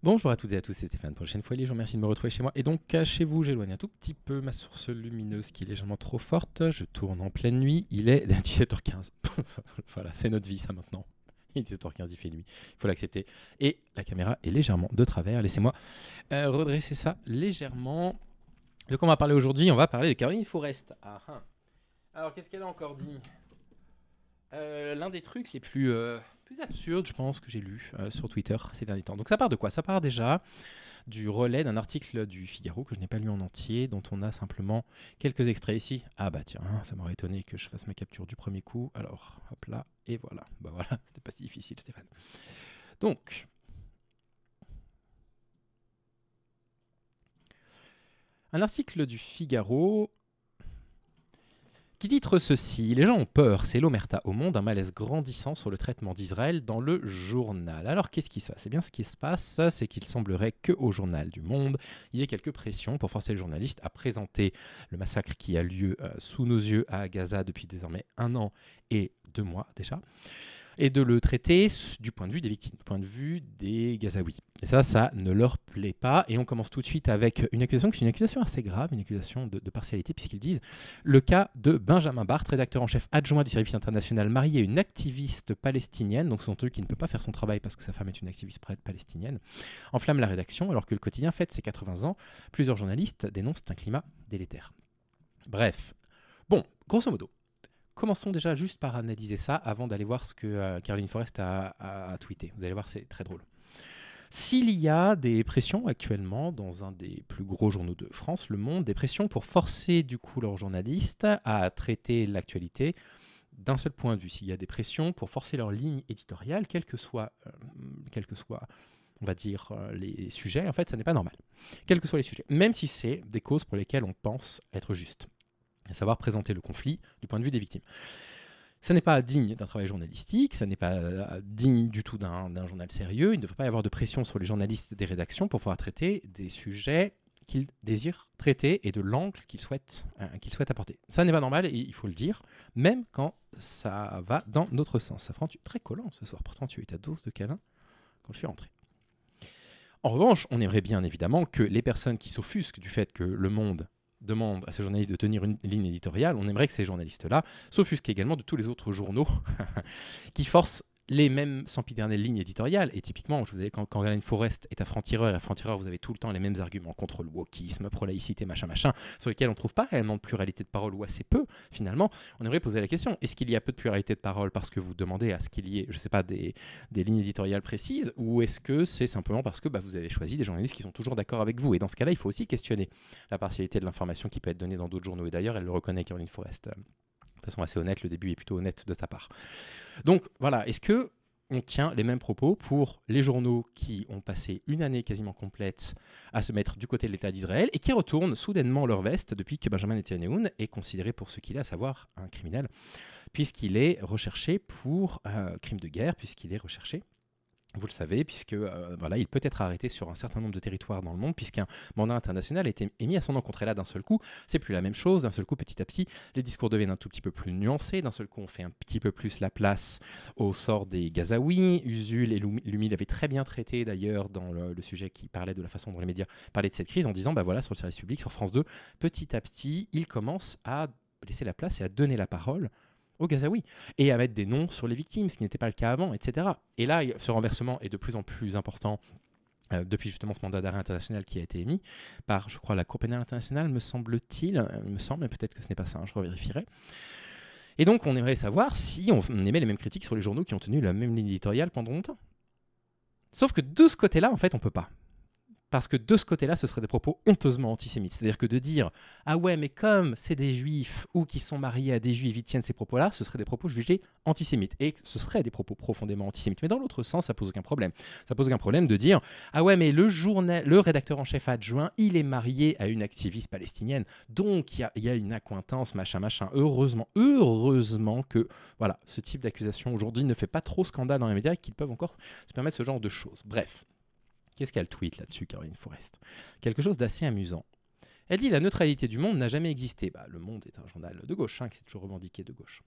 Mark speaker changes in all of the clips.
Speaker 1: Bonjour à toutes et à tous, c'est Stéphane pour la chaîne Folie, je vous remercie de me retrouver chez moi. Et donc, chez vous, j'éloigne un tout petit peu ma source lumineuse qui est légèrement trop forte. Je tourne en pleine nuit, il est 17h15. Voilà, c'est notre vie ça maintenant. Il est 17h15, il fait nuit, il faut l'accepter. Et la caméra est légèrement de travers, laissez-moi redresser ça légèrement. De quoi on va parler aujourd'hui? On va parler de Caroline Forest. Ah, ah. Alors, qu'est-ce qu'elle a encore dit? L'un des trucs les plus absurdes, je pense, que j'ai lu sur Twitter ces derniers temps. Donc ça part de quoi? Ça part déjà du relais d'un article du Figaro que je n'ai pas lu en entier, dont on a simplement quelques extraits ici. Ah bah tiens, ça m'aurait étonné que je fasse ma capture du premier coup. Alors, hop là, et voilà. Bah voilà, c'était pas si difficile, Stéphane. Donc, un article du Figaro qui titre ceci: les gens ont peur, c'est l'omerta au monde, un malaise grandissant sur le traitement d'Israël dans le journal. Alors qu'est-ce qui se passe? Eh bien ce qui se passe, c'est qu'il semblerait qu'au journal du Monde, il y ait quelques pressions pour forcer les journalistes à présenter le massacre qui a lieu sous nos yeux à Gaza depuis désormais 1 an et 2 mois déjà, et de le traiter du point de vue des victimes, du point de vue des Gazaouis. Et ça ne leur plaît pas. Et on commence tout de suite avec une accusation qui est une accusation assez grave, une accusation de partialité, puisqu'ils disent le cas de Benjamin Barth, rédacteur en chef adjoint du service international, marié à une activiste palestinienne, donc son truc qui ne peut pas faire son travail parce que sa femme est une activiste palestinienne, enflamme la rédaction alors que le quotidien fête ses 80 ans. Plusieurs journalistes dénoncent un climat délétère. Bref, bon, grosso modo, commençons déjà juste par analyser ça avant d'aller voir ce que Caroline Forest a tweeté. Vous allez voir, c'est très drôle. S'il y a des pressions actuellement dans un des plus gros journaux de France, Le Monde, des pressions pour forcer du coup leurs journalistes à traiter l'actualité d'un seul point de vue. S'il y a des pressions pour forcer leur ligne éditoriale, quels que soient, on va dire, les sujets, en fait, ça n'est pas normal. Quels que soient les sujets, même si c'est des causes pour lesquelles on pense être juste, à savoir présenter le conflit du point de vue des victimes. Ça n'est pas digne d'un travail journalistique, ça n'est pas digne du tout d'un journal sérieux. Il ne devrait pas y avoir de pression sur les journalistes des rédactions pour pouvoir traiter des sujets qu'ils désirent traiter et de l'angle qu'ils souhaitent apporter. Ça n'est pas normal et il faut le dire, même quand ça va dans notre sens. Safran, tu es très collant ce soir, pourtant tu as eu ta dose de câlin quand je suis rentré. En revanche, on aimerait bien évidemment que les personnes qui s'offusquent du fait que Le Monde demande à ces journalistes de tenir une ligne éditoriale, on aimerait que ces journalistes-là s'offusquent également de tous les autres journaux qui forcent les mêmes sempiternelles lignes éditoriales. Et typiquement, je vous avais, quand Caroline Forest est à Franc-Tireur, et à Franc-Tireur, vous avez tout le temps les mêmes arguments contre le wokisme, pro-laïcité, machin, sur lesquels on ne trouve pas réellement de pluralité de parole, ou assez peu, finalement. On aimerait poser la question, est-ce qu'il y a peu de pluralité de parole parce que vous demandez à ce qu'il y ait, je ne sais pas, des lignes éditoriales précises, ou est-ce que c'est simplement parce que vous avez choisi des journalistes qui sont toujours d'accord avec vous? Et dans ce cas-là, il faut aussi questionner la partialité de l'information qui peut être donnée dans d'autres journaux. Et d'ailleurs, elle le reconnaît, Caroline Forest. De façon assez honnête, le début est plutôt honnête de sa part. Donc voilà, est-ce que on tient les mêmes propos pour les journaux qui ont passé une année quasiment complète à se mettre du côté de l'État d'Israël et qui retournent soudainement leur veste depuis que Benjamin Netanyahou est considéré pour ce qu'il est, à savoir un criminel, puisqu'il est recherché pour crime de guerre, puisqu'il est recherché, vous le savez, puisque il peut être arrêté sur un certain nombre de territoires dans le monde, puisqu'un mandat international a été émis à son encontre. Et là, d'un seul coup, c'est plus la même chose. D'un seul coup, petit à petit, les discours deviennent un tout petit peu plus nuancés. D'un seul coup, on fait un petit peu plus la place au sort des Gazaouis. Usul et Lumi l'avaient très bien traité, d'ailleurs, dans le sujet qui parlait de la façon dont les médias parlaient de cette crise, en disant, sur le service public, sur France 2, petit à petit, ils commencent à laisser la place et à donner la parole aux Gazaouis, et à mettre des noms sur les victimes, ce qui n'était pas le cas avant, etc. Et là, ce renversement est de plus en plus important depuis justement ce mandat d'arrêt international qui a été émis par, je crois, la Cour pénale internationale, me semble-t-il, mais peut-être que ce n'est pas ça, je revérifierai. Et donc, on aimerait savoir si on émet les mêmes critiques sur les journaux qui ont tenu la même ligne éditoriale pendant longtemps. Sauf que de ce côté-là, en fait, on peut pas. Parce que de ce côté-là, ce seraient des propos honteusement antisémites. C'est-à-dire que de dire « Ah ouais, mais comme c'est des juifs ou qui sont mariés à des juifs, ils tiennent ces propos-là », ce seraient des propos jugés antisémites. Et ce seraient des propos profondément antisémites. Mais dans l'autre sens, ça pose aucun problème. Ça pose aucun problème de dire « Ah ouais, mais le rédacteur en chef adjoint, il est marié à une activiste palestinienne. Donc, il y a une accointance, machin. Heureusement que ce type d'accusation aujourd'hui ne fait pas trop scandale dans les médias et qu'ils peuvent encore se permettre ce genre de choses. » Bref. Qu'est-ce qu'elle tweet là-dessus, Caroline Forest? Quelque chose d'assez amusant. Elle dit « La neutralité du Monde n'a jamais existé ». Le Monde est un journal de gauche, qui s'est toujours revendiqué de gauche.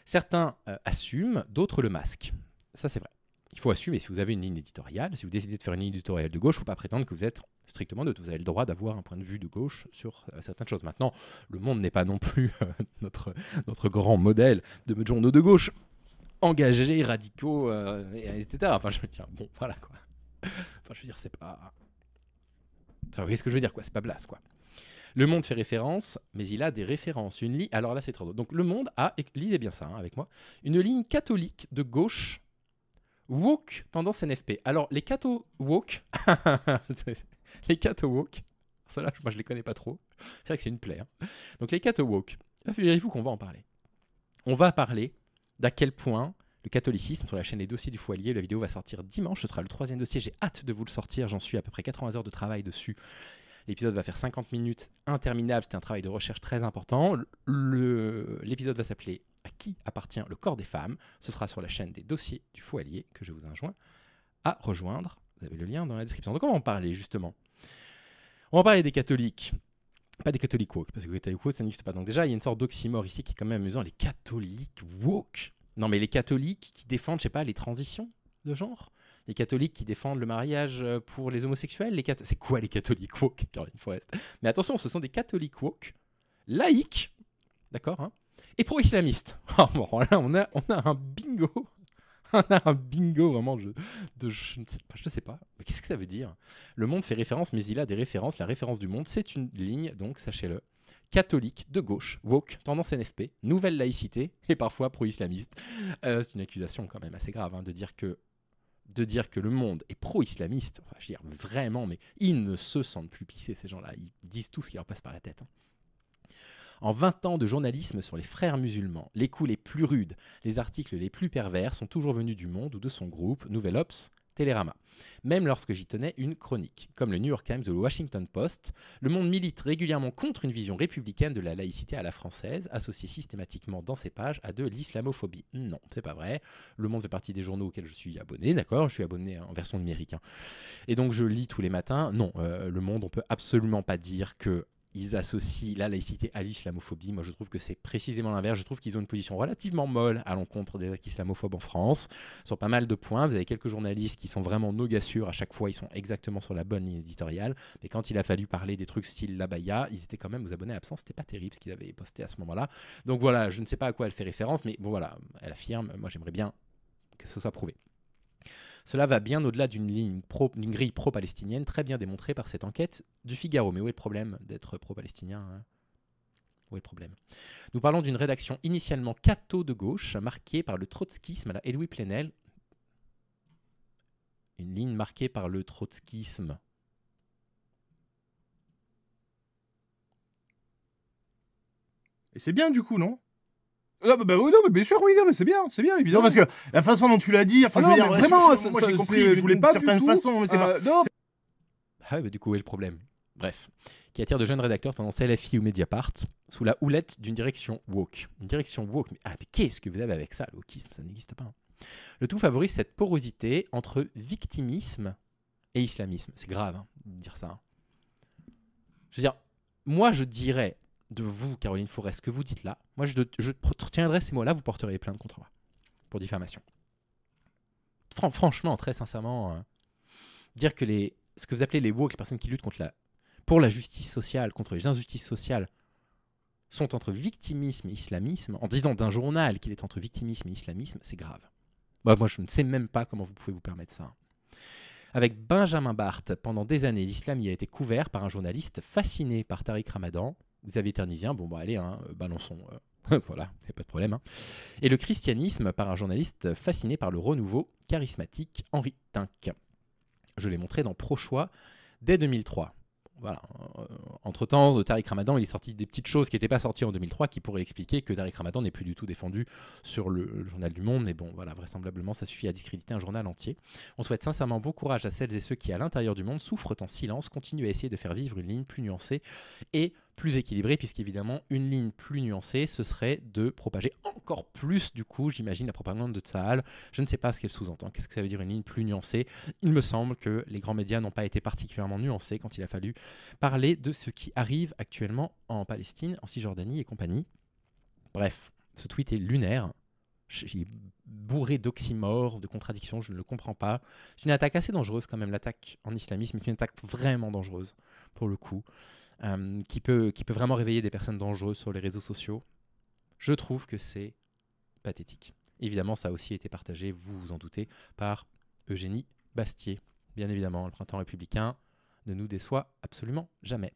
Speaker 1: Certains assument, d'autres le masquent. Ça, c'est vrai. il faut assumer, si vous avez une ligne éditoriale, si vous décidez de faire une ligne éditoriale de gauche, il ne faut pas prétendre que vous êtes strictement neutre. Vous avez le droit d'avoir un point de vue de gauche sur certaines choses. Maintenant, le Monde n'est pas non plus notre grand modèle de journaux de gauche engagés, radicaux, etc. Enfin, je veux dire, bon, voilà quoi. Enfin, je veux dire, c'est pas... Enfin, vous voyez ce que je veux dire, quoi. C'est pas Blas, quoi. Le Monde fait référence, mais il a des références. Alors là, c'est très drôle. Donc, Le Monde a, lisez bien ça avec moi, une ligne catholique de gauche woke tendance NFP. Alors, les catho woke, les catho woke, ceux-là, moi je les connais pas trop. C'est vrai que c'est une plaie. Hein. Donc, les catho woke, figurez-vous qu'on va en parler. On va parler d'à quel point le catholicisme sur la chaîne Les Dossiers du Foyer. La vidéo va sortir dimanche. Ce sera le 3e dossier. J'ai hâte de vous le sortir. J'en suis à peu près 80 heures de travail dessus. L'épisode va faire 50 minutes, interminable. C'était un travail de recherche très important. L'épisode va s'appeler « À qui appartient le corps des femmes ?» Ce sera sur la chaîne des Dossiers du Foyer que je vous enjoins à rejoindre. Vous avez le lien dans la description. Donc, on va en parler justement. On va parler des catholiques. Pas des catholiques woke, parce que les catholiques woke, ça n'existe pas. Donc déjà, il y a une sorte d'oxymore ici qui est quand même amusant. Les catholiques woke. Non, mais les catholiques qui défendent, je sais pas, les transitions de genre. Les catholiques qui défendent le mariage pour les homosexuels. C'est quoi les catholiques woke, Caroline Forest? Mais attention, ce sont des catholiques woke, laïcs, d'accord, hein, et pro-islamistes. Oh, bon, là, on a un bingo. On a un bingo vraiment je ne sais pas. Mais qu'est-ce que ça veut dire? Le Monde fait référence, mais il a des références. La référence du Monde, c'est une ligne, donc sachez-le, catholique, de gauche, woke, tendance NFP, nouvelle laïcité et parfois pro-islamiste. C'est une accusation quand même assez grave hein, de dire que le Monde est pro-islamiste. Enfin, je veux dire, vraiment, mais ils ne se sentent plus pissés, ces gens-là. Ils disent tout ce qui leur passe par la tête. Hein. En 20 ans de journalisme sur les frères musulmans, les coups les plus rudes, les articles les plus pervers sont toujours venus du Monde ou de son groupe, Nouvel Obs, Télérama. Même lorsque j'y tenais une chronique. Comme le New York Times ou le Washington Post, le Monde milite régulièrement contre une vision républicaine de la laïcité à la française, associée systématiquement dans ses pages à de l'islamophobie. Non, c'est pas vrai. Le Monde fait partie des journaux auxquels je suis abonné, d'accord? Je suis abonné en version numérique. Hein. Et donc je lis tous les matins. Non, le Monde, on peut absolument pas dire que ils associent la laïcité à l'islamophobie. Moi, je trouve que c'est précisément l'inverse. Je trouve qu'ils ont une position relativement molle à l'encontre des actes islamophobes en France, sur pas mal de points. Vous avez quelques journalistes qui sont vraiment nogassures. À chaque fois, ils sont exactement sur la bonne ligne éditoriale. Mais quand il a fallu parler des trucs style l'abaya, ils étaient quand même aux abonnés absents. C'était pas terrible ce qu'ils avaient posté à ce moment-là. Donc voilà, je ne sais pas à quoi elle fait référence, mais bon voilà, elle affirme. Moi, j'aimerais bien que ce soit prouvé. Cela va bien au-delà d'une grille pro-palestinienne, très bien démontrée par cette enquête du Figaro. Mais où est le problème d'être pro-palestinien hein? Où est le problème? Nous parlons d'une rédaction initialement catho de gauche, marquée par le trotskisme à la Edoui Plenel. Une ligne marquée par le trotskisme.
Speaker 2: Et c'est bien du coup, non? Non, oui, non, mais bien sûr, oui, non, mais c'est bien, évidemment. Non, parce que la façon dont tu l'as dit, enfin, je veux dire, vraiment, moi j'ai compris, je voulais pas d'une certaine façon, mais c'est pas. Non.
Speaker 1: Ah, bah, du coup, où est le problème? Bref, qui attire de jeunes rédacteurs tendance LFI ou Mediapart, sous la houlette d'une direction woke. Une direction woke, mais qu'est-ce que vous avez avec ça, le wokisme? Ça n'existe pas. Hein. Le tout favorise cette porosité entre victimisme et islamisme. C'est grave hein, de dire ça. Hein. Je veux dire, moi je dirais de vous, Caroline Forest, ce que vous dites là, moi je retiendrai ces mots-là, vous porterez plainte contre moi pour diffamation. Franchement, très sincèrement, dire que ce que vous appelez les woke, les personnes qui luttent pour la justice sociale, contre les injustices sociales, sont entre victimisme et islamisme, en disant d'un journal qu'il est entre victimisme et islamisme, c'est grave. Bah, moi, je ne sais même pas comment vous pouvez vous permettre ça. Avec Benjamin Barthes, pendant des années, l'islam y a été couvert par un journaliste fasciné par Tariq Ramadan. Vous avez éternisien, bon bah allez, hein, balançons. Voilà, il n'y a pas de problème. Hein. Et le christianisme par un journaliste fasciné par le renouveau charismatique Henri Tinck. Je l'ai montré dans Pro-Choix dès 2003. Voilà. Entre-temps, Tariq Ramadan, il est sorti des petites choses qui n'étaient pas sorties en 2003 qui pourraient expliquer que Tariq Ramadan n'est plus du tout défendu sur le journal du Monde. Mais bon, voilà, vraisemblablement, ça suffit à discréditer un journal entier. On souhaite sincèrement bon courage à celles et ceux qui, à l'intérieur du Monde, souffrent en silence, continuent à essayer de faire vivre une ligne plus nuancée et plus équilibrée, puisqu'évidemment, une ligne plus nuancée, ce serait de propager encore plus, du coup, j'imagine, la propagande de Tsahal. Je ne sais pas ce qu'elle sous-entend. Qu'est-ce que ça veut dire une ligne plus nuancée? Il me semble que les grands médias n'ont pas été particulièrement nuancés quand il a fallu parler de ce qui arrive actuellement en Palestine, en Cisjordanie et compagnie. Bref, ce tweet est lunaire. bourré d'oxymores, de contradictions, je ne le comprends pas. C'est une attaque assez dangereuse quand même, l'attaque en islamisme est une attaque vraiment dangereuse, pour le coup, qui peut vraiment réveiller des personnes dangereuses sur les réseaux sociaux. Je trouve que c'est pathétique. Évidemment, ça a aussi été partagé, vous vous en doutez, par Eugénie Bastier. Bien évidemment, le printemps républicain ne nous déçoit absolument jamais.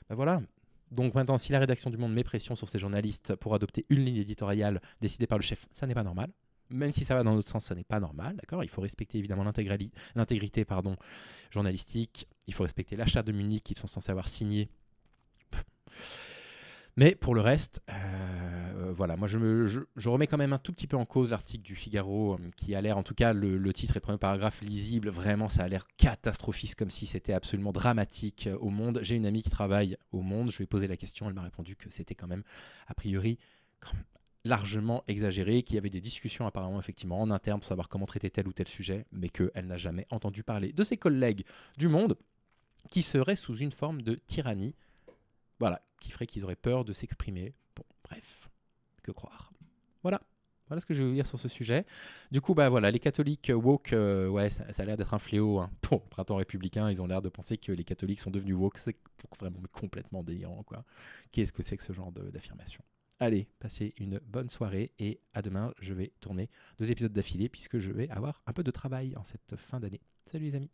Speaker 1: Ben voilà. Donc maintenant, si la rédaction du Monde met pression sur ces journalistes pour adopter une ligne éditoriale décidée par le chef, ça n'est pas normal. Même si ça va dans l'autre sens, ça n'est pas normal, d'accord ? Il faut respecter évidemment l'intégrité journalistique. Il faut respecter la charte de Munich qu'ils sont censés avoir signée. Mais pour le reste, voilà, moi je remets quand même un tout petit peu en cause l'article du Figaro qui a l'air, en tout cas le titre et le premier paragraphe lisible, vraiment ça a l'air catastrophiste comme si c'était absolument dramatique au Monde. J'ai une amie qui travaille au Monde, je lui ai posé la question, elle m'a répondu que c'était quand même a priori largement exagéré, qu'il y avait des discussions apparemment effectivement en interne pour savoir comment traiter tel ou tel sujet, mais qu'elle n'a jamais entendu parler de ses collègues du Monde qui seraient sous une forme de tyrannie. Voilà, qui ferait qu'ils auraient peur de s'exprimer. Bon, bref, que croire. Voilà ce que je vais vous dire sur ce sujet. Du coup, bah voilà, les catholiques woke, ouais, ça a l'air d'être un fléau. Hein. Pour le printemps républicain, ils ont l'air de penser que les catholiques sont devenus woke. C'est vraiment complètement délirant, quoi. Qu'est-ce que c'est que ce genre d'affirmation ? Allez, passez une bonne soirée et à demain, je vais tourner 2 épisodes d'affilée puisque je vais avoir un peu de travail en cette fin d'année. Salut les amis.